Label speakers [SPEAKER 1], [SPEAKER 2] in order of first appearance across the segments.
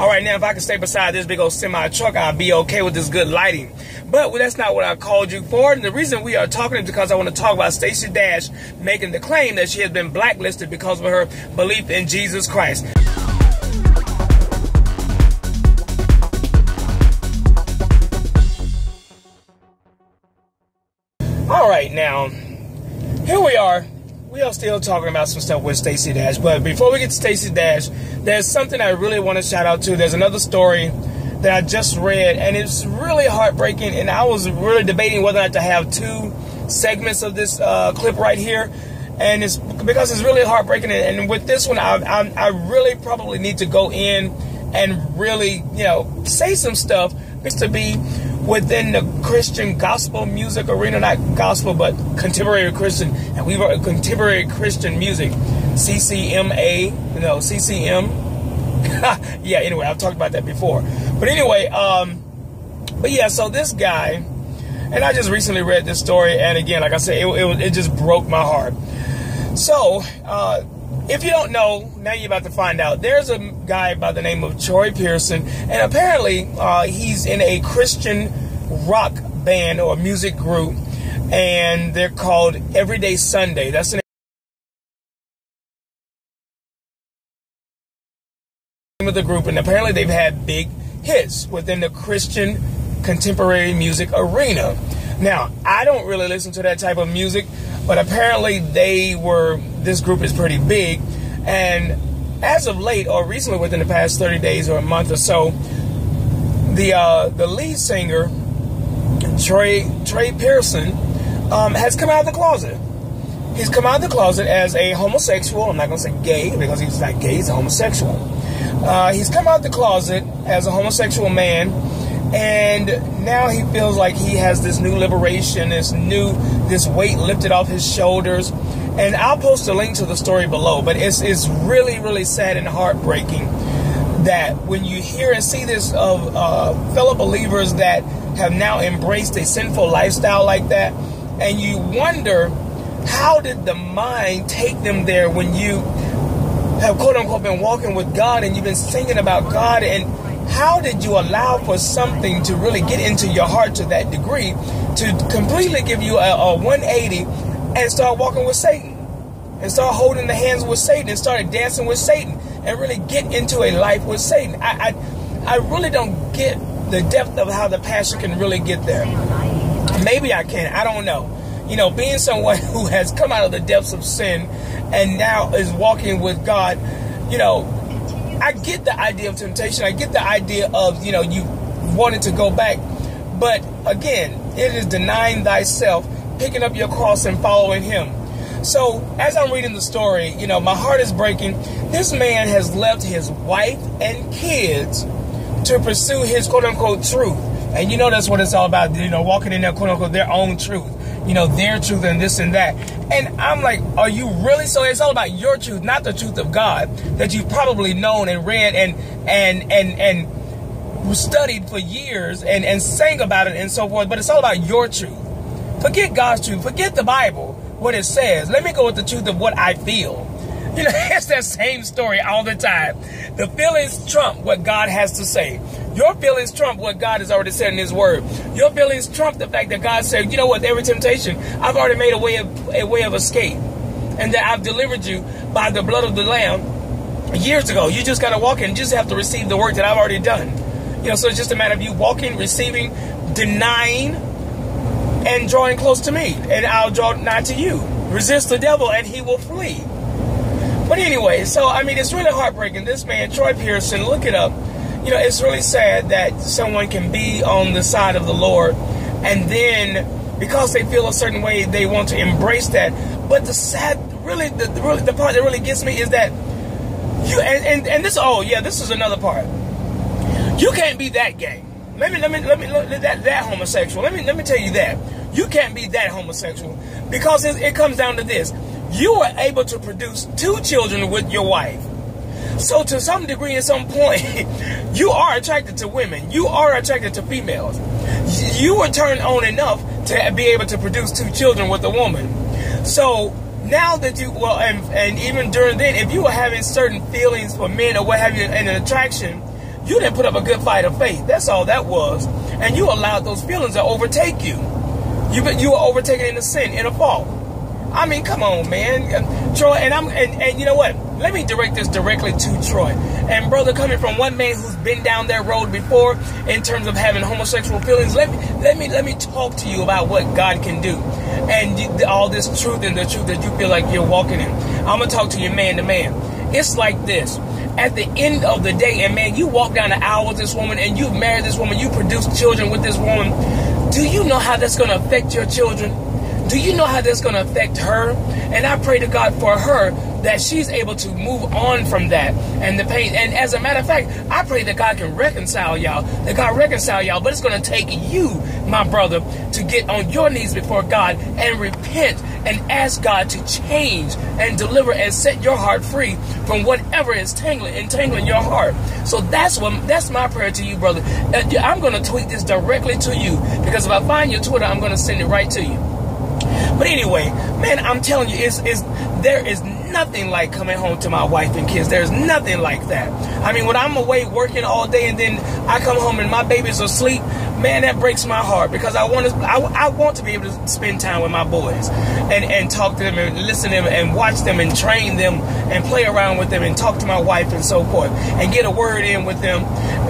[SPEAKER 1] All right, now if I could stay beside this big old semi truck, I'd be okay with this good lighting. But that's not what I called you for. And the reason we are talking is because I want to talk about Stacey Dash making the claim that she has been blacklisted because of her belief in Jesus Christ. All right, now, here we are. We are still talking about some stuff with Stacey Dash. But before we get to Stacey Dash, there's something I really want to shout out to. There's another story that I just read, and it's really heartbreaking. And I was really debating whether or not to have two segments of this clip right here. And it's because it's really heartbreaking. And with this one, I really probably need to go in and really, say some stuff to be within the Christian gospel music arena, not gospel, but contemporary Christian, and we were contemporary Christian music, CCMA, CCM. Yeah, anyway, I've talked about that before. But anyway, but yeah, so this guy, and I just recently read this story, and again, like I said, it just broke my heart. So, if you don't know, now you're about to find out. There's a guy by the name of Trey Pearson, and apparently he's in a Christian rock band or music group, and they're called Everyday Sunday. That's the name of the group, and apparently they've had big hits within the Christian contemporary music arena. Now, I don't really listen to that type of music, but apparently this group is pretty big. And as of late, or recently within the past 30 days or a month or so, the lead singer, Trey Pearson, has come out of the closet. He's come out of the closet as a homosexual. I'm not going to say gay, because he's not gay, he's a homosexual. He's come out of the closet as a homosexual man. And now he feels like he has this new liberation, this weight lifted off his shoulders. And I'll post a link to the story below. But it's really, really sad and heartbreaking that when you hear and see this of fellow believers that have now embraced a sinful lifestyle like that, and you wonder, how did the mind take them there when you have quote-unquote been walking with God and you've been singing about God, and how did you allow for something to really get into your heart to that degree, to completely give you a 180 and start walking with Satan, and start holding the hands with Satan, and start dancing with Satan, and really get into a life with Satan? I really don't get the depth of how the pastor can really get there. Maybe I can, I don't know. Being someone who has come out of the depths of sin and now is walking with God, I get the idea of temptation. I get the idea of, you wanted to go back. But again, it is denying thyself, picking up your cross and following him. So as I'm reading the story, my heart is breaking. This man has left his wife and kids to pursue his quote-unquote truth. And that's what it's all about, walking in their quote-unquote their own truth. Their truth and this and that. And I'm like, are you really? So it's all about your truth, not the truth of God that you've probably known and read and studied for years and sang about it and so forth. But it's all about your truth. Forget God's truth. Forget the Bible, what it says. Let me go with the truth of what I feel. It's that same story all the time. The feelings trump what God has to say. Your feelings trump what God has already said in his word. Your feelings trump the fact that God said, every temptation, I've already made a way of escape. And that I've delivered you by the blood of the Lamb years ago. You just got to walk in and just have to receive the work that I've already done. So it's just a matter of you walking, receiving, denying, and drawing close to me. And I'll draw nigh to you. Resist the devil and he will flee. But anyway, so, it's really heartbreaking. This man, Trey Pearson, look it up. It's really sad that someone can be on the side of the Lord, and then because they feel a certain way, they want to embrace that. But the part that really gets me is that this is another part. You can't be that gay. That homosexual. Let me tell you that. You can't be that homosexual, because it comes down to this. You were able to produce 2 children with your wife. So to some degree, at some point, you are attracted to women. You are attracted to females. You were turned on enough to be able to produce 2 children with a woman. So now that and even during then, if you were having certain feelings for men or what have you, and an attraction, You didn't put up a good fight of faith. That's all that was. And you allowed those feelings to overtake you. You were overtaken in a sin, in a fault. I mean, come on, man. Troy, and you know what? Let me direct this directly to Troy. And brother, coming from one man who's been down that road before in terms of having homosexual feelings, let me talk to you about what God can do. And all this truth and the truth that you feel like you're walking in. I'm going to talk to you man to man. It's like this. At the end of the day, and man, you walk down the aisle with this woman and you marry this woman, you produce children with this woman. Do you know how that's going to affect your children? Do you know how that's going to affect her? And I pray to God for her that she's able to move on from that and the pain. And as a matter of fact, I pray that God can reconcile y'all, but it's going to take you, my brother, to get on your knees before God and repent and ask God to change and deliver and set your heart free from whatever is entangling your heart. So that's my prayer to you, brother. I'm going to tweet this directly to you, because if I find your Twitter, I'm going to send it right to you. But anyway, man, I'm telling you, there is nothing like coming home to my wife and kids. There's nothing like that. I mean, when I'm away working all day and then I come home and my baby's asleep, man, that breaks my heart, because I want to be able to spend time with my boys and talk to them and listen to them and watch them and train them and play around with them and talk to my wife and so forth and get a word in with them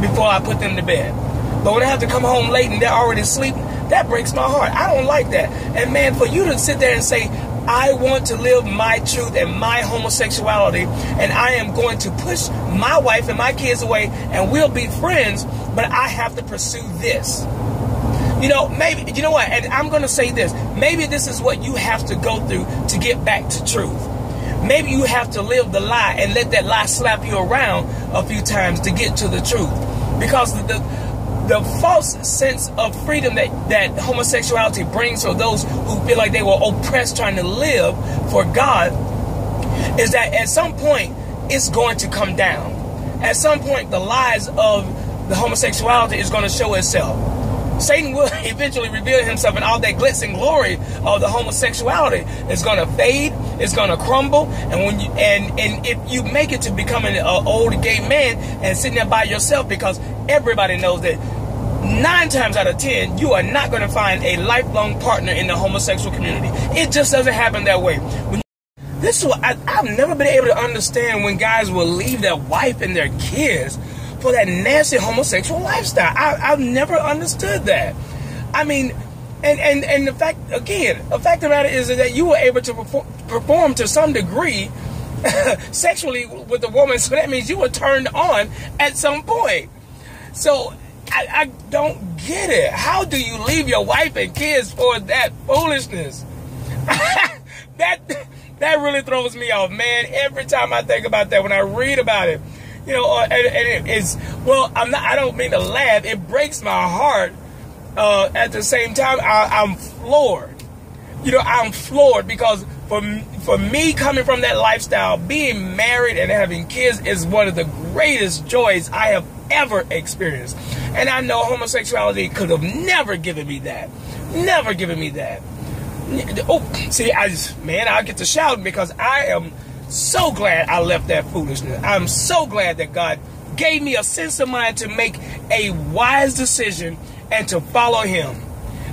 [SPEAKER 1] before I put them to bed. But when I have to come home late and they're already asleep, that breaks my heart. I don't like that. And man, for you to sit there and say, I want to live my truth and my homosexuality, and I am going to push my wife and my kids away, and we'll be friends, but I have to pursue this. Maybe, you know what? And I'm going to say this. Maybe this is what you have to go through to get back to truth. Maybe you have to live the lie and let that lie slap you around a few times to get to the truth. Because the false sense of freedom that homosexuality brings for those who feel like they were oppressed trying to live for God is that at some point it's going to come down. At some point the lies of the homosexuality is going to show itself. Satan will eventually reveal himself, and all that glitz and glory of the homosexuality is going to fade, it's going to crumble, and if you make it to becoming an old gay man and sitting there by yourself, because everybody knows that 9 times out of 10, you are not going to find a lifelong partner in the homosexual community. It just doesn't happen that way. This is what I've never been able to understand, when guys will leave their wife and their kids for that nasty homosexual lifestyle. I've never understood that. I mean, and the fact of the matter is that you were able to perform to some degree sexually with a woman, so that means you were turned on at some point. So I don't get it. How do you leave your wife and kids for that foolishness? That really throws me off, man. Every time I think about that, when I read about it, and it's, well, I don't mean to laugh. It breaks my heart. At the same time, I'm floored. I'm floored, because for me, coming from that lifestyle, being married and having kids is one of the greatest joys I have ever experienced. And I know homosexuality could have never given me that. Never given me that. Oh, see, I get to shout, because I am so glad I left that foolishness. I'm so glad that God gave me a sense of mind to make a wise decision and to follow him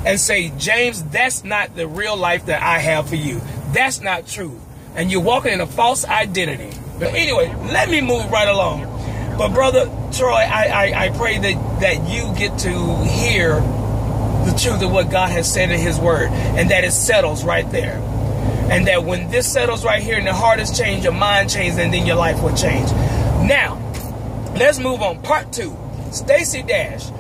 [SPEAKER 1] and say, James, that's not the real life that I have for you. That's not true. And you're walking in a false identity. But anyway, let me move right along. But brother Troy, I pray that you get to hear the truth of what God has said in his word, and that it settles right there. And that when this settles right here and the heart is changed, your mind changes, and then your life will change. Now, let's move on. Part 2. Stacey Dash.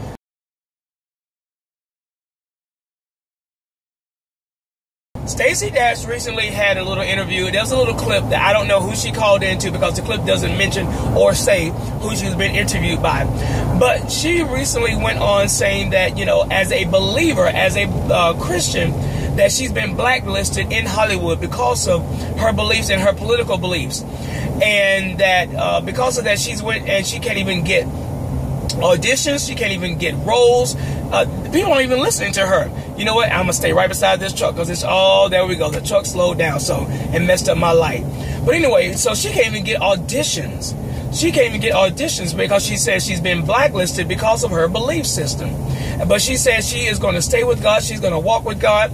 [SPEAKER 1] Stacey Dash recently had a little interview. There's a little clip that I don't know who she called into, because the clip doesn't mention or say who she's been interviewed by. But she recently went on saying that, as a believer, as a Christian, that she's been blacklisted in Hollywood because of her beliefs and her political beliefs. And that because of that, she can't even get auditions, she can't even get roles. People aren't even listening to her. You know what? I'm gonna stay right beside this truck, because it's there we go. The truck slowed down, so it messed up my light. But anyway, so she can't even get auditions. she can't even get auditions because she says she's been blacklisted because of her belief system. But she says she is going to stay with God. She's going to walk with God,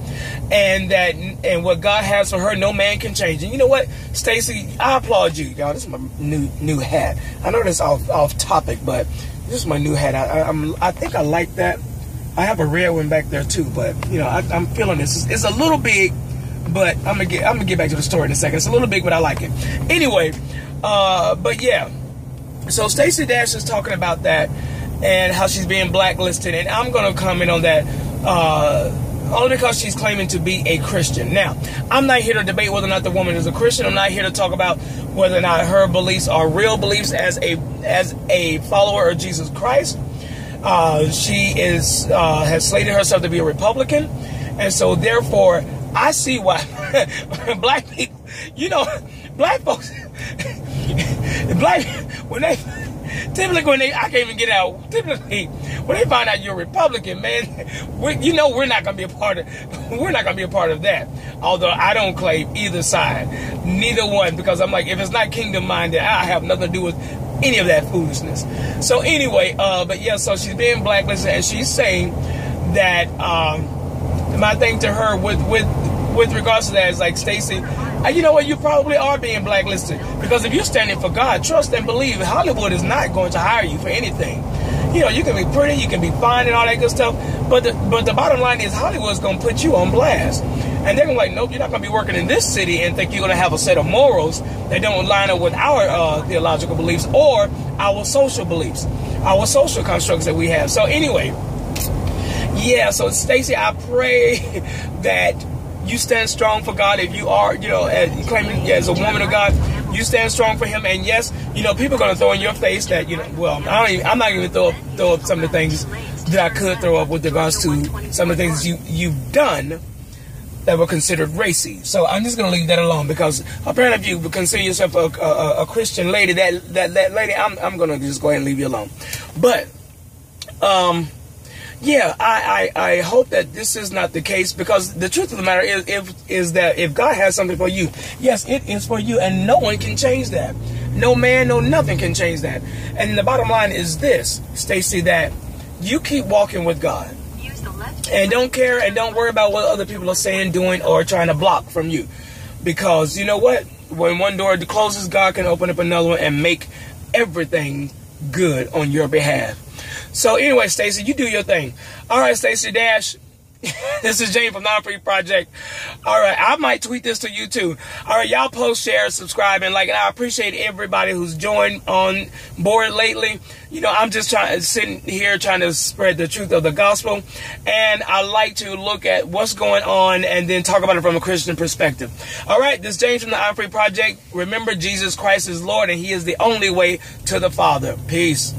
[SPEAKER 1] and what God has for her, no man can change. And you know what, Stacey, I applaud you, y'all. This is my new hat. I know this off topic, but this is my new hat. I think I like that. I have a red one back there too, but you know, I'm feeling this. It's a little big, but I'm gonna get back to the story in a second. It's a little big, but I like it. Anyway, but yeah. So Stacey Dash is talking about that and how she's being blacklisted, and I'm gonna comment on that only because she's claiming to be a Christian. Now, I'm not here to debate whether or not the woman is a Christian. I'm not here to talk about whether or not her beliefs are real beliefs as a follower of Jesus Christ. She has slated herself to be a Republican, and so therefore I see why black people, you know, black folks, I can't even get out. Typically, when they find out you're a Republican, man, we're not gonna be a part of that. Although I don't claim either side, neither one, because I'm like, if it's not kingdom minded, I have nothing to do with any of that foolishness. So anyway, but yeah, so she's being blacklisted, and she's saying that my thing to her with regards to that is like, Stacey, you know what, you probably are being blacklisted, because if you're standing for God, trust and believe, Hollywood is not going to hire you for anything. You know, you can be pretty, you can be fine and all that good stuff, but the bottom line is Hollywood's going to put you on blast. And they're going to be like, nope, you're not going to be working in this city and think you're going to have a set of morals that don't line up with our theological beliefs or our social beliefs, our social constructs that we have. So anyway, yeah, so Stacey, I pray that you stand strong for God. If you are, you know, claiming as a woman of God, you stand strong for Him. And yes, you know, people are going to throw in your face that, you know, well, I'm not going to throw up some of the things that I could throw up with regards to some of the things you've done that were considered racy. So I'm just going to leave that alone, because apparently if you consider yourself a Christian lady, that lady, I'm going to just go ahead and leave you alone. But yeah, I hope that this is not the case, because the truth of the matter is that if God has something for you, yes, it is for you, and no one can change that. No man, no nothing can change that. And the bottom line is this, Stacey, that you keep walking with God. And don't care and don't worry about what other people are saying, doing, or trying to block from you. Because you know what? When one door closes, God can open up another one and make everything good on your behalf. So anyway, Stacey, you do your thing. All right, Stacey Dash. This is James from Non-Free Project. All right, I might tweet this to you too. All right, y'all post, share, subscribe, and like. And I appreciate everybody who's joined on board lately. You know, I'm just sitting here trying to spread the truth of the gospel, and I like to look at what's going on and then talk about it from a Christian perspective. All right, this is James from the Non-Free Project. Remember, Jesus Christ is Lord, and He is the only way to the Father. Peace.